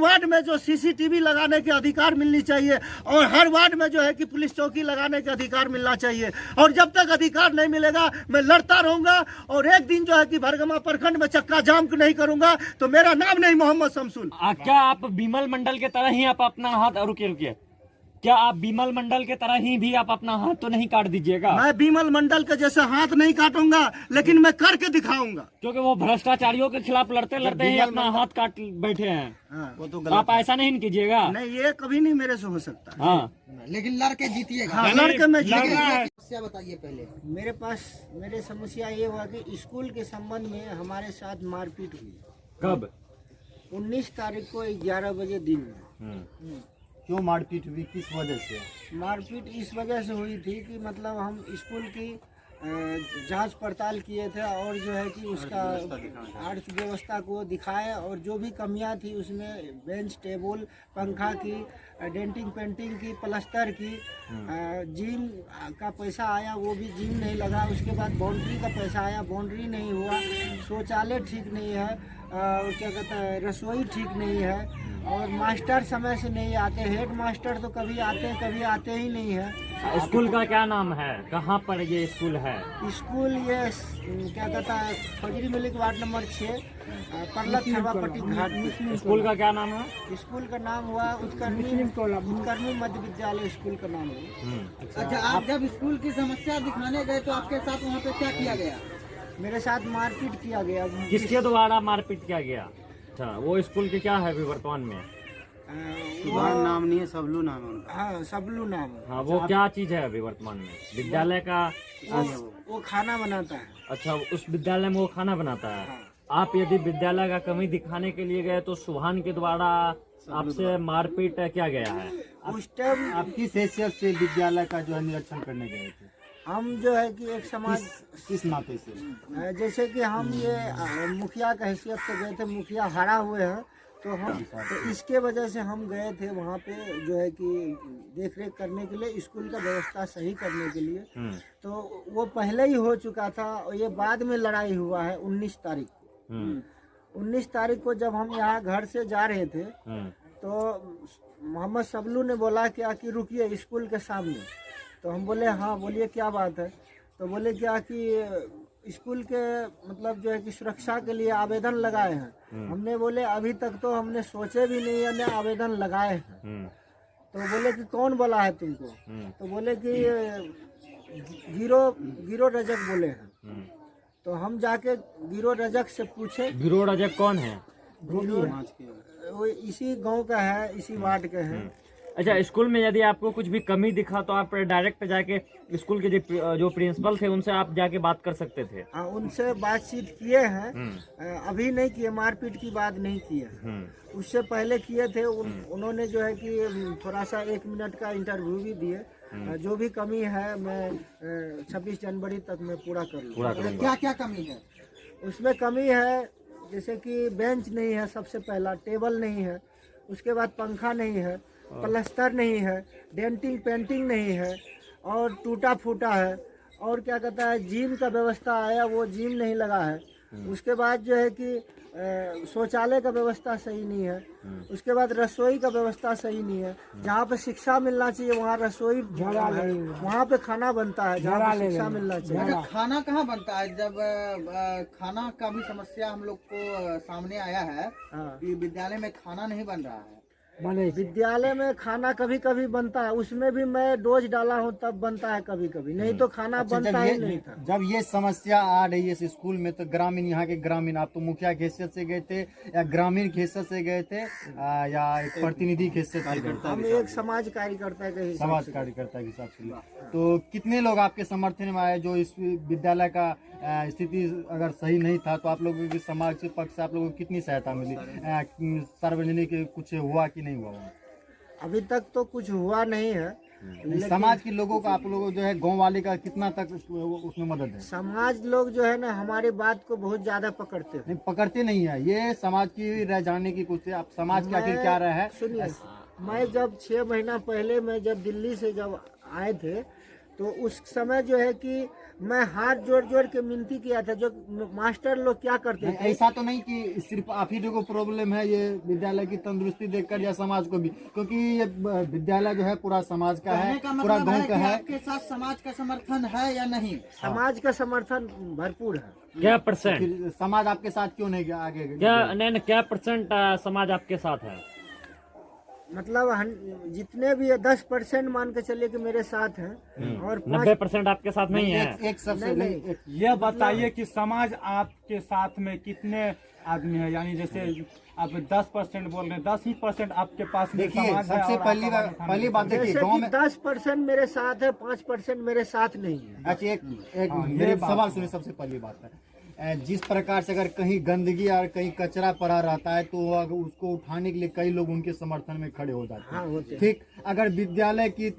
Ward में जो CCTV लगाने के अधिकार मिलनी चाहिए और हर वार्ड में जो है कि पुलिस चौकी लगाने के अधिकार मिलना चाहिए। और जब तक अधिकार नहीं मिलेगा मैं लड़ता रहूंगा और एक दिन जो है कि भरगमा प्रखंड में चक्का जाम नहीं करूंगा। तो मेरा नाम नहीं मोहम्मद शमसुल। क्या आप बिमल मंडल के तरह ही आप अपना हाथ, रुकिए, क्या आप बिमल मंडल के तरह ही भी आप अपना हाथ तो नहीं काट दीजिएगा? मैं बिमल मंडल के जैसे हाथ नहीं काटूंगा, लेकिन मैं करके दिखाऊंगा, क्योंकि वो भ्रष्टाचारियों के खिलाफ लड़ते लड़ते ही अपना हाथ काट बैठे हैं। हाँ, वो तो आप ऐसा नहीं कीजिएगा। नहीं, ये कभी नहीं मेरे से हो सकता। हाँ, लेकिन लड़के जीतिएगा। हाँ, लड़के में समस्या बताइए पहले। मेरे समस्या ये हुआ कि स्कूल के संबंध में हमारे साथ मारपीट हुई। कब? 19 तारीख को 11 बजे दिन में। क्यों मारपीट हुई, किस वजह से? मारपीट इस वजह से हुई थी कि मतलब हम स्कूल की जांच पड़ताल किए थे और जो है कि उसका अर्थव्यवस्था को दिखाए और जो भी कमियां थी उसमें बेंच टेबल पंखा की, डेंटिंग पेंटिंग की, प्लास्टर की, जिम का पैसा आया वो भी जिम नहीं लगा। उसके बाद बाउंड्री का पैसा आया, बाउंड्री नहीं हुआ। शौचालय ठीक नहीं है, क्या कहता है, रसोई ठीक नहीं है और मास्टर समय से नहीं आते। हेड मास्टर तो कभी आते हैं कभी आते ही नहीं है। स्कूल का क्या नाम है, कहाँ पर ये स्कूल है? स्कूल ये क्या कहता है, फजरी मलिक वार्ड नंबर 6 परलत थरवापट्टी घाट। स्कूल का क्या नाम है? स्कूल का नाम हुआ उत्कर्मी मध्य विद्यालय स्कूल का नाम है। अच्छा, आप जब स्कूल की समस्या दिखाने गए तो आपके साथ वहाँ पे क्या किया गया? मेरे साथ मारपीट किया गया। किसके द्वारा मारपीट किया गया? अच्छा, वो स्कूल के क्या है अभी वर्तमान में? नाम नहीं है, सबलू नाम है। हाँ, सबलू नाम है। हाँ, वो क्या चीज है अभी वर्तमान में? विद्यालय का वो खाना बनाता है। अच्छा, उस विद्यालय में वो खाना बनाता है। हाँ। आप यदि विद्यालय का कमी दिखाने के लिए गए तो सुभान के द्वारा आपसे मारपीट किया गया है। उस टाइम आप किस हैसियत से विद्यालय का जो है निरीक्षण करने गए थे? हम जो है कि एक समाज किस नाते से? जैसे कि हम ये मुखिया का हैसियत से गए थे, मुखिया हारा हुए हैं तो इसके वजह से हम गए थे वहाँ पे जो है कि देख रेख करने के लिए, स्कूल का व्यवस्था सही करने के लिए। तो वो पहले ही हो चुका था और ये बाद में लड़ाई हुआ है 19 तारीख को। 19 तारीख को जब हम यहाँ घर से जा रहे थे तो मोहम्मद सबलू ने बोला क्या कि रुकिए स्कूल के सामने। तो हम बोले हाँ, बोलिए क्या बात है। तो बोले क्या कि स्कूल के मतलब जो है कि सुरक्षा के लिए आवेदन लगाए हैं। हमने बोले अभी तक तो हमने सोचे भी नहीं है, ने आवेदन लगाए हैं। तो बोले कि कौन बोला है तुमको? तो बोले कि गिरो रजक बोले हैं। तो हम जाके गिरो रजक से पूछे। गिरो रजक कौन है? वो इसी गांव का है, इसी वार्ड के हैं। अच्छा, स्कूल में यदि आपको कुछ भी कमी दिखा तो आप डायरेक्ट जाके स्कूल के जो प्रिंसिपल थे उनसे आप जाके बात कर सकते थे। हाँ, उनसे बातचीत किए हैं। अभी नहीं किए, मारपीट की बात नहीं किए, उससे पहले किए थे। उन्होंने जो है कि थोड़ा सा 1 मिनट का इंटरव्यू भी दिए। जो भी कमी है मैं 26 जनवरी तक मैं पूरा करूँगा। क्या क्या कमी है उसमें? कमी है जैसे कि बेंच नहीं है, सबसे पहला टेबल नहीं है, उसके बाद पंखा नहीं है, प्लास्टर नहीं है, डेंटिंग पेंटिंग नहीं है और टूटा फूटा है। और क्या कहता है, जिम का व्यवस्था आया वो जिम नहीं लगा है। उसके बाद जो है कि शौचालय का व्यवस्था सही नहीं है। उसके बाद रसोई का व्यवस्था सही नहीं है। जहाँ पे शिक्षा मिलना चाहिए वहाँ रसोई, वहाँ पे खाना बनता है जहाँ पे शिक्षा मिलना चाहिए। खाना कहाँ बनता है? जब खाना का भी समस्या हम लोग को सामने आया है कि विद्यालय में खाना नहीं बन रहा है। विद्यालय में खाना कभी कभी बनता है, उसमें भी मैं डोज डाला हूँ तब बनता है कभी कभी, नहीं तो खाना बनता ही नहीं था। जब ये समस्या आ रही है इस स्कूल में तो ग्रामीण, यहाँ के ग्रामीण, आप तो मुखिया की हैसियत से गए थे या ग्रामीण की हैसियत से गए थे या एक प्रतिनिधि की हैसियत से? हम एक समाज कार्यकर्ता के समाज कार्यकर्ता के हिसाब से। तो कितने लोग आपके समर्थन में आए? जो इस विद्यालय का स्थिति अगर सही नहीं था तो आप लोगों की समाज के पक्ष से आप लोगों को कितनी सहायता मिली? सार्वजनिक कुछ हुआ कि नहीं हुआ? अभी तक तो कुछ हुआ नहीं है। समाज के लोगों का, आप लोगों जो है गांव वाले का कितना तक उसमें मदद है? समाज लोग जो है ना हमारी बात को बहुत ज्यादा पकड़ते हैं। नहीं, पकड़ते नहीं है। ये समाज की रह जाने की कुछ, आप समाज के आखिर क्या रहा है? सुनिए, मैं जब 6 महीना पहले मैं जब दिल्ली से जब आए थे तो उस समय जो है कि मैं हाथ जोड़ जोड़ के विनती किया था। जो मास्टर लोग क्या करते नहीं, थे, ऐसा तो नहीं कि सिर्फ आप ही को प्रॉब्लम है ये विद्यालय की तंदुरुस्ती देखकर, या समाज को भी, क्योंकि ये विद्यालय जो है पूरा समाज का है, पूरा गांव का है। आपके साथ समाज का समर्थन है या नहीं? समाज का समर्थन भरपूर है। क्या परसेंट, फिर समाज आपके साथ क्यों नहीं आगे? क्या नहीं, क्या परसेंट समाज आपके साथ है? मतलब जितने भी 10% मान के चलिए कि मेरे साथ हैं, और 90% आपके साथ नहीं है। एक सबसे नहीं, नहीं, ये बताइए कि समाज आपके साथ में कितने आदमी है? यानी जैसे आप 10% बोल रहे हैं, 10% आपके पास में देखिए समाज है। सबसे और पहली आपका बात देखिए जैसे गांव कि में 10% मेरे साथ है, 5% मेरे साथ नहीं है। अच्छा एक मेरे सवाल सुनिए। सबसे पहली बात है, जिस प्रकार से अगर कहीं गंदगी और कहीं कचरा पड़ा रहता है तो अगर उसको उठाने के लिए कई लोग उनके समर्थन में खड़े हो जाते हाँ, हैं। होते हैं। ठीक, अगर विद्यालय की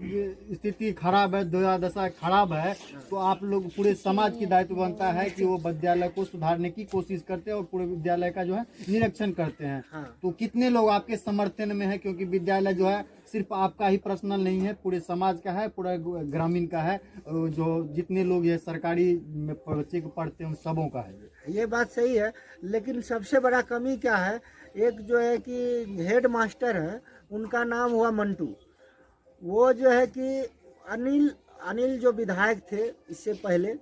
स्थिति खराब है, दुर्दशा खराब है, तो आप लोग पूरे समाज की दायित्व बनता है कि वो विद्यालय को सुधारने की कोशिश करते हैं और पूरे विद्यालय का जो है निरीक्षण करते हैं। हाँ। तो कितने लोग आपके समर्थन में है? क्योंकि विद्यालय जो है सिर्फ आपका ही पर्सनल नहीं है, पूरे समाज का है, पूरा ग्रामीण का है, जो जितने लोग ये सरकारी में बच्चे को पढ़ते हैं उन सबों का है। ये बात सही है, लेकिन सबसे बड़ा कमी क्या है, एक जो है कि हेड मास्टर है, उनका नाम हुआ मंटू। वो जो है कि अनिल जो विधायक थे इससे पहले,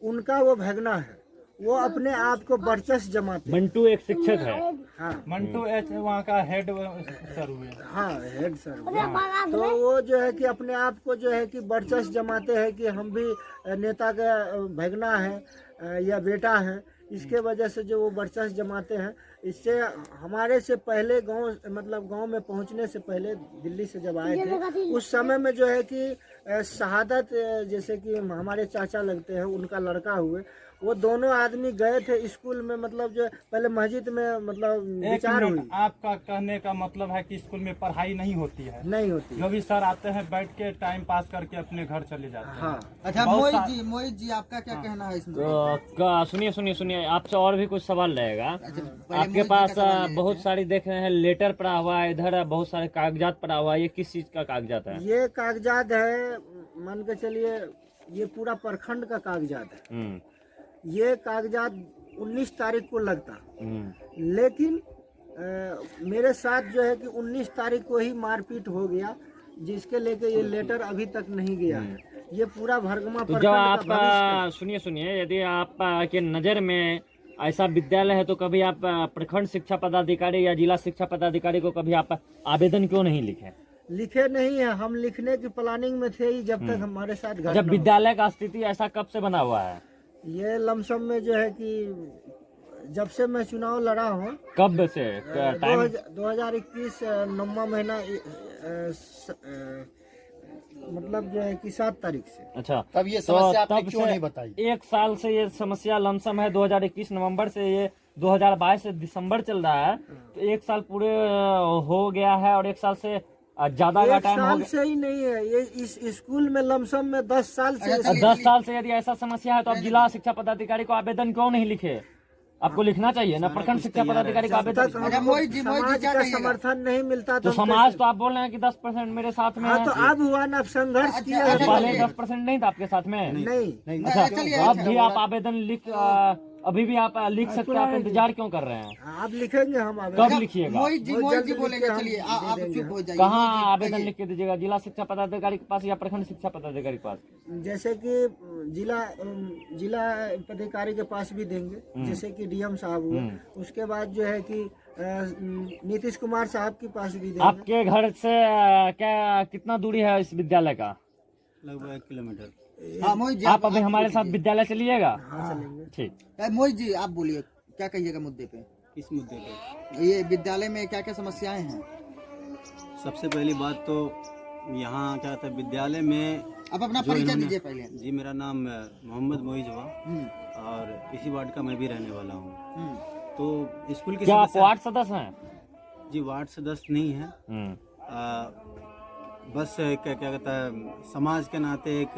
उनका वो भगना है। वो अपने आप को वर्चस्व जमाते हैं। मंटू एक शिक्षक है। हाँ मंटू एच वहाँ का हेड सर हुए। हाँ, हेड सर। तो वो जो है कि अपने आप को जो है कि वर्चस्व जमाते हैं कि हम भी नेता का भगना है या बेटा है। इसके वजह से जो वो वर्चस्व जमाते हैं, इससे हमारे से पहले गांव में पहुंचने से पहले दिल्ली से जब आए थे, उस समय में जो है कि शहादत जैसे कि हमारे चाचा लगते हैं, उनका लड़का हुए, वो दोनों आदमी गए थे स्कूल में। मतलब जो पहले मस्जिद में मतलब विचार हुई। आपका कहने का मतलब है कि स्कूल में पढ़ाई नहीं होती है? नहीं होती। जो भी सर आते हैं बैठ के टाइम पास करके अपने घर चले जाते हैं। हाँ। अच्छा बहुत मोहित जी आपका क्या कहना है इसमें? तो सुनिए आपसे और भी कुछ सवाल रहेगा। पहले आपके मोहित पास जी का सवाल ले बहुत लेते सारी देख रहे हैं लेटर पड़ा हुआ है, इधर बहुत सारे कागजात पड़ा हुआ है। ये किस चीज का कागजात है? ये कागजात है, मान के चलिए ये पूरा प्रखंड का कागजात है। ये कागजात 19 तारीख को लगता, लेकिन मेरे साथ जो है कि 19 तारीख को ही मारपीट हो गया, जिसके लेके ये लेटर अभी तक नहीं गया है। ये पूरा भरगमा तो प्रखंड जब का आप भविष्य। सुनिए यदि आप के नज़र में ऐसा विद्यालय है तो कभी आप प्रखंड शिक्षा पदाधिकारी या जिला शिक्षा पदाधिकारी को कभी आप आवेदन क्यों नहीं लिखे? लिखे नहीं है, हम लिखने की प्लानिंग में थे ही जब तक हमारे साथ घटना जब हुई। विद्यालय का स्थिति ऐसा कब से बना हुआ है? ये लमसम में जो है कि जब से मैं चुनाव लड़ा हूँ, कब से टाइम? 2021 9वां महीना मतलब जो है कि 7 तारीख से। अच्छा, तब ये तो समस्या आपने तब क्यों से नहीं बताई? एक साल से ये समस्या लमसम है। 2021 नवंबर से ये 2022 से दिसंबर चल रहा है, तो एक साल पूरे हो गया है। और एक साल से ज्यादा का एक टाइम हो साल गया। से ही नहीं है, ये इस स्कूल में लमसम में 10 साल से। अच्छा, 10 साल से यदि ऐसा समस्या है तो आप जिला शिक्षा पदाधिकारी को आवेदन क्यों नहीं लिखे? आपको लिखना चाहिए ना, प्रखंड शिक्षा पदाधिकारी का जब तक आवेदन। अच्छा, हमको मोहित जी समाज क्या का कहिएगा? समर्थन नहीं मिलता तो हम समाज कैसे- तो आप बोल रहे हैं कि 10% मेरे साथ में हाँ, है। तो अब हुआ ना, अब संघर्ष किया है। अच्छा, पहले चलिए। 10% नहीं था आपके साथ में? नहीं, अच्छा, चलिए, अब अच्छा। भी आप आवेदन लिख अभी भी आप लिख सकते हैं। आप इंतजार क्यों कर रहे हैं? आप लिखेंगे, हम कब आवेदन। लिखिएगा? मोहित जी बहुत जल्दी बोलेंगे। लिख के चलिए हम आप दे देंगे चुप हो जाइए। कहाँ मोहित जी, आवेदन कहिए। लिख के दीजिएगा? जिला शिक्षा पदाधिकारी के पास या प्रखंड शिक्षा पदाधिकारी के पास? जैसे कि जिला पदाधिकारी के पास भी देंगे, जैसे कि डीएम साहब हुए। उसके बाद जो है कि नीतीश कुमार साहब के पास भी देंगे। आपके घर से क्या कितना दूरी है इस विद्यालय का? लगभग 1 किलोमीटर। हाँ मोहित जी आप अभी हमारे साथ विद्यालय चलिएगा? हाँ, चलेंगे। ठीक। मोहित जी आप बोलिए, क्या कहिएगा मुद्दे पे? इस मुद्दे पे ये विद्यालय में क्या क्या समस्याएं हैं? सबसे पहली बात तो यहाँ क्या कहते हैं विद्यालय में आप अपना जो परिचय इन्होंने- दीजिए पहले। जी मेरा नाम मोहम्मद मोइज हुआ हम्म, और इसी वार्ड का मैं भी रहने वाला हूँ। हम्म। तो स्कूल की क्या आप समस्या वार्ड सदस्य हैं? जी वार्ड सदस्य नहीं है, बस क्या क्या कहता है समाज के नाते एक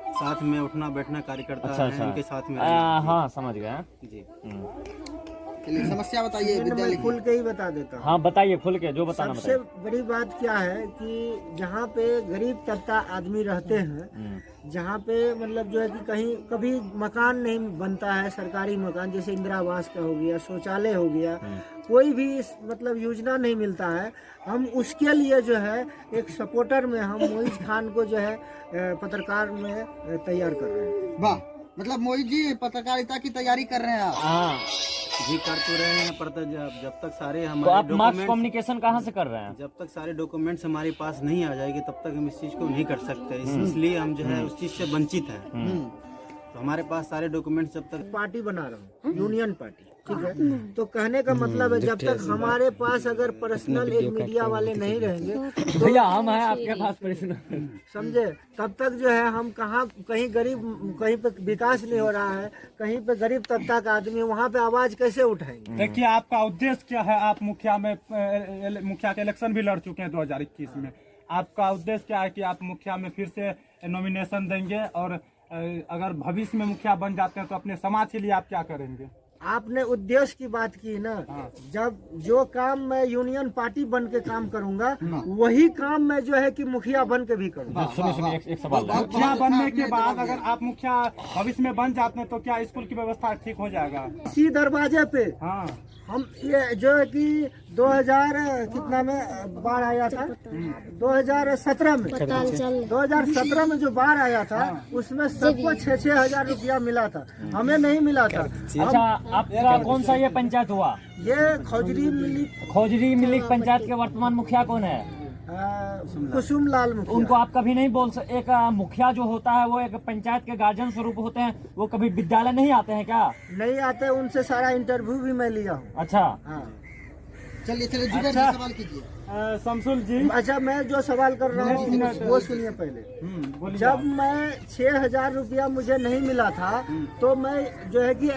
साथ में उठना बैठना कार्यकर्ता अच्छा है, अच्छा। उनके साथ में रहना। हाँ समझ गए। जी चलिए समस्या बताइए मैं विद्यालय की। खुल के ही बता देता हूँ। हाँ बताइए खुल के, जो बताना सबसे बताइए। बड़ी बात क्या है कि जहाँ पे गरीब तबका आदमी रहते हैं, जहाँ पे मतलब जो है कि कहीं कभी मकान नहीं बनता है, सरकारी मकान जैसे इंदिरा आवास का हो गया, शौचालय हो गया, कोई भी मतलब योजना नहीं मिलता है, हम उसके लिए जो है एक सपोर्टर में हम मोइज खान को जो है पत्रकार में तैयार कर रहे हैं। वाह, मतलब मोहित जी पत्रकारिता की तैयारी कर रहे हैं आप। हाँ, जी कर तो रहे हैं, पर तो जब तक सारे तो हमारे आप मास डॉक्यूमेंट्स कम्युनिकेशन कहाँ से कर रहे हैं? जब तक सारे डॉक्यूमेंट्स हमारे पास नहीं आ जाएंगे तब तक हम इस चीज को नहीं कर सकते। इसलिए हम जो है उस चीज से वंचित हैं। तो हमारे पास सारे डॉक्यूमेंट्स जब तक पार्टी बना रहा हूँ, यूनियन पार्टी, ठीक है। तो कहने का मतलब है जब तक हमारे पास अगर पर्सनल एक मीडिया वाले नहीं रहेंगे, भैया हम हैं आपके पास प्रश्न। समझे, तब तक जो है हम कहाँ कहीं गरीब, कहीं पे विकास नहीं हो रहा है, कहीं पे गरीब तबका का आदमी वहाँ पे आवाज कैसे उठाएंगे। देखिए आपका उद्देश्य क्या है? आप मुखिया के इलेक्शन भी लड़ चुके हैं 2021 में। आपका उद्देश्य क्या है कि आप मुखिया में फिर से नॉमिनेशन देंगे, और अगर भविष्य में मुखिया बन जाते हैं तो अपने समाज के लिए आप क्या करेंगे? आपने उद्देश्य की बात की ना, जब जो काम मैं यूनियन पार्टी बन के काम करूंगा, वही काम मैं जो है कि मुखिया बन के भी करूंगा। सुनिए एक सवाल है। मुखिया बनने के बाद अगर आप मुखिया भविष्य में बन जाते हैं तो क्या स्कूल की व्यवस्था ठीक हो जाएगा? इसी दरवाजे पे हाँ, हम ये जो है कि 2000 कितना में बाढ़ आया था, 2017 में 2017 में जो बाढ़ आया था उसमें सबको 6-6 हजार रुपया मिला था, हमें नहीं मिला था। अच्छा, आपका कौन सा ये पंचायत हुआ? ये खोजरी मिलिक पंचायत के वर्तमान मुखिया कौन है? कुसुम लाल मुखिया। उनको आप कभी नहीं बोल सकते? एक मुखिया जो होता है वो एक पंचायत के गार्जियन स्वरूप होते हैं, वो कभी विद्यालय नहीं आते हैं क्या? नहीं आते, उनसे सारा इंटरव्यू भी मैं लिया हूँ। अच्छा, हाँ। चलिए जुबेर जी सवाल कीजिए। शमसुल जी, अच्छा, मैं जो सवाल कर रहा हूँ वो सुनिए पहले। बोलिए। जब मैं 6,000 रुपया मुझे नहीं मिला था तो मैं जो है कि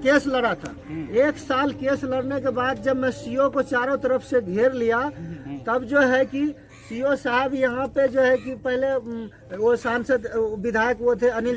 केस लड़ा था। 1 साल केस लड़ने के बाद जब मैं सीओ को चारों तरफ से घेर लिया, तब जो है कि सीओ साहब यहाँ पे जो है कि पहले वो सांसद विधायक वो थे अनिल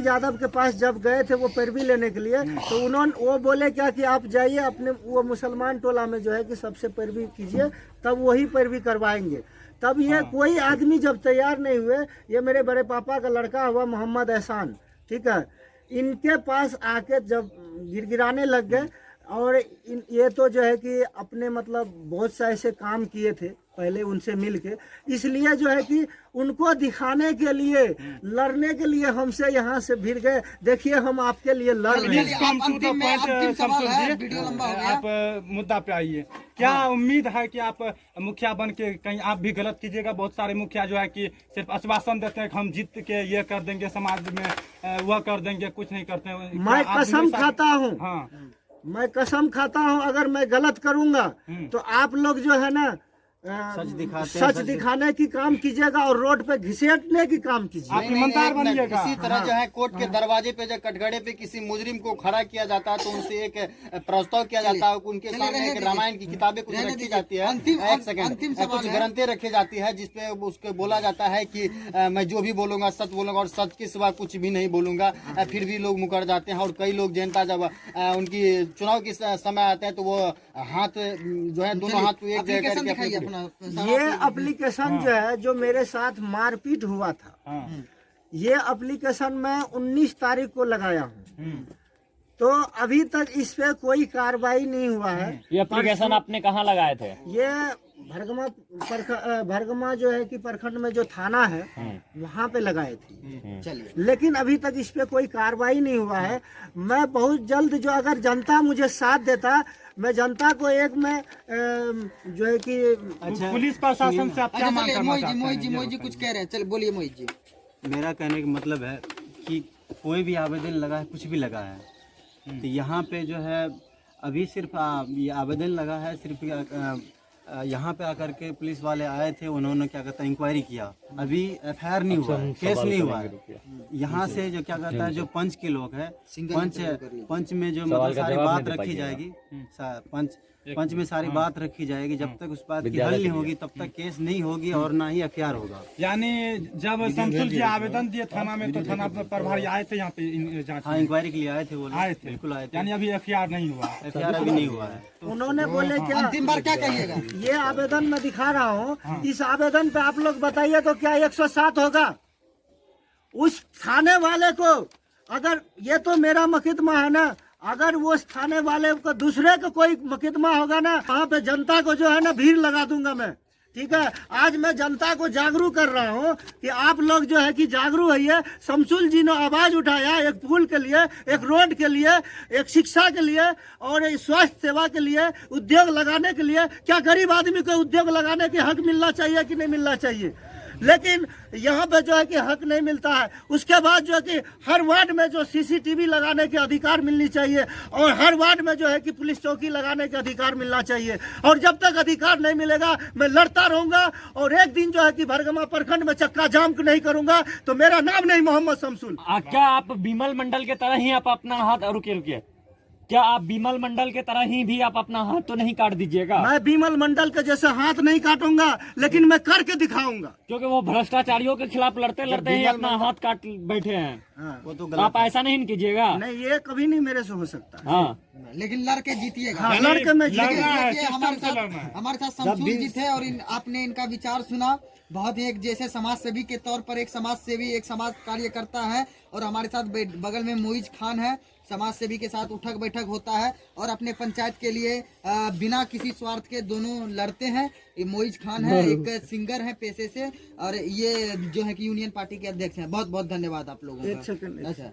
यादव के पास जब गए थे वो पैरवी लेने के लिए, तो उन्होंने वो बोले क्या कि आप जाइए अपने वो मुसलमान टोला में जो है कि सबसे पैरवी कीजिए, तब वही पैरवी करवाएंगे। तब ये कोई आदमी जब तैयार नहीं हुए, ये मेरे बड़े पापा का लड़का हुआ मोहम्मद एहसान, ठीक है, इनके पास आके जब गिरगिराने लग गए, और ये तो जो है कि अपने मतलब बहुत सा ऐसे काम किए थे पहले उनसे मिलके, इसलिए जो है कि उनको दिखाने के लिए, लड़ने के लिए हमसे यहाँ से भिड़ गए। देखिए हम आपके लिए लड़ रहे हैं। आप मुद्दा पे आइए। क्या उम्मीद है कि आप मुखिया बन के कहीं आप भी गलत कीजिएगा? बहुत सारे मुखिया जो है कि सिर्फ आश्वासन देते हैं कि हम जीत के ये कर देंगे, समाज में वह कर देंगे, कुछ नहीं करते हैं। मैं कसम खाता हूँ, हाँ, मैं कसम खाता हूँ, अगर मैं गलत करूँगा तो आप लोग जो है ना सच दिखाने की काम कीजिएगा और रोड पे घिसेटने की काम कीजिए। आप ईमानदार बनिएगा। इसी तरह जो है कोर्ट के दरवाजे पे जब कटघरे पे किसी मुजरिम को खड़ा किया जाता है तो उनसे एक प्रस्ताव किया जाता है, उनके सामने एक रामायण की किताबें कुछ रखी जाती है, एक सेकंड, कुछ ग्रंथें रखी जाती है जिसपे उसको बोला जाता है कि मैं जो भी बोलूंगा सच बोलूंगा और सच के सिवा कुछ भी नहीं बोलूंगा। फिर भी लोग मुकर जाते हैं, और कई लोग जनता जब उनकी चुनाव के समय आते हैं तो वो हाथ जो है दोनों हाथ एक जगह करके ये एप्लीकेशन जो है जो मेरे साथ मारपीट हुआ था, ये एप्लीकेशन मैं 19 तारीख को लगाया हूँ, तो अभी तक इस पे कोई कार्रवाई नहीं हुआ है। ये एप्लीकेशन आपने कहाँ लगाए थे? ये भरगमा जो है कि प्रखंड में जो थाना है वहाँ पे लगाए थे। चलिए, लेकिन अभी तक इस पे कोई कार्रवाई नहीं हुआ है। मैं बहुत जल्द जो अगर जनता मुझे साथ देता, मैं जनता को एक में जो है कि पुलिस प्रशासन से आप क्या मांग करना चाहते हैं? मोहित जी कुछ कह रहे हैं, चलिए बोलिए मोहित जी। मेरा कहने का मतलब है कि कोई भी आवेदन लगा है, कुछ भी लगा है, तो यहाँ पे जो है अभी सिर्फ ये आवेदन लगा है, सिर्फ यहाँ पे आकर के पुलिस वाले आए थे, उन्होंने क्या कहता है इंक्वायरी किया, अभी FIR नहीं हुआ है, केस नहीं हुआ है। यहाँ से जो क्या कहता है जो पंच के लोग हैं, पंच में जो मतलब सारी बात रखी जाएगी, पंच में सारी बात रखी जाएगी। जब तक उस बात की हल नहीं होगी तब तक केस नहीं होगी और ना ही एफआईआर होगा। यानी जब शमसुल जी आवेदन दिए थाना में तो थाना प्रभारी आए थे यहाँ पे जांच हाँ, इंक्वायरी के लिए आए थे, वो लोग। आए थे, बिल्कुल आए थे। यानी अभी एफआईआर नहीं हुआ। एफआईआर अभी नहीं हुआ है। उन्होंने बोले क्या अंतिम बार क्या कहिएगा? ये आवेदन मैं दिखा रहा हूँ, इस आवेदन पे आप लोग बताइए तो क्या 107 होगा? उस थाने वाले को अगर ये तो मेरा मुकदमा है ना, अगर वो उस थाने वाले को दूसरे का कोई मुकदमा होगा ना, वहाँ पे जनता को जो है ना भीड़ लगा दूंगा मैं। ठीक है, आज मैं जनता को जागरूक कर रहा हूँ कि आप लोग जो है कि जागरूक है। शमसुल जी ने आवाज उठाया एक पुल के लिए, एक रोड के लिए, एक शिक्षा के लिए और एक स्वास्थ्य सेवा के लिए, उद्योग लगाने के लिए। क्या गरीब आदमी को उद्योग लगाने के हक मिलना चाहिए कि नहीं मिलना चाहिए? लेकिन यहाँ पे जो है कि हक नहीं मिलता है। उसके बाद जो है कि हर वार्ड में जो सीसीटीवी लगाने के अधिकार मिलनी चाहिए और हर वार्ड में जो है कि पुलिस चौकी लगाने के अधिकार मिलना चाहिए। और जब तक अधिकार नहीं मिलेगा मैं लड़ता रहूंगा और एक दिन जो है कि भरगमा प्रखंड में चक्का जाम नहीं करूंगा तो मेरा नाम नहीं मोहम्मद शमसुल। क्या आप बिमल मंडल के तरह ही आप अपना हाथ, रुकिए, क्या आप बिमल मंडल के तरह ही भी आप अपना हाथ तो नहीं काट दीजिएगा? मैं बिमल मंडल के जैसे हाथ नहीं काटूंगा, लेकिन मैं करके दिखाऊंगा। क्योंकि वो भ्रष्टाचारियों के खिलाफ लड़ते लड़ते ही अपना हाथ काट बैठे हैं। हाँ। वो तो आप ऐसा नहीं कीजिएगा। नहीं, ये कभी नहीं मेरे से हो सकता। हाँ, लेकिन लड़के जीतिएगा। हाँ, लड़के में लेकिन लड़ना है, देखिए, सिस्टम हमारे साथ शमसुल जी थे और आपने इनका विचार सुना। बहुत ही एक जैसे समाज सेवी के तौर पर एक समाज सेवी, एक समाज कार्य करता है। और हमारे साथ बगल में मोइज खान है, समाज सेवी के साथ उठक बैठक होता है और अपने पंचायत के लिए बिना किसी स्वार्थ के दोनों लड़ते हैं। ये मोइज खान है, एक सिंगर है पेशे से और ये जो है कि यूनियन पार्टी के अध्यक्ष हैं। बहुत बहुत धन्यवाद आप लोगों का। एक सेकंड। अच्छा।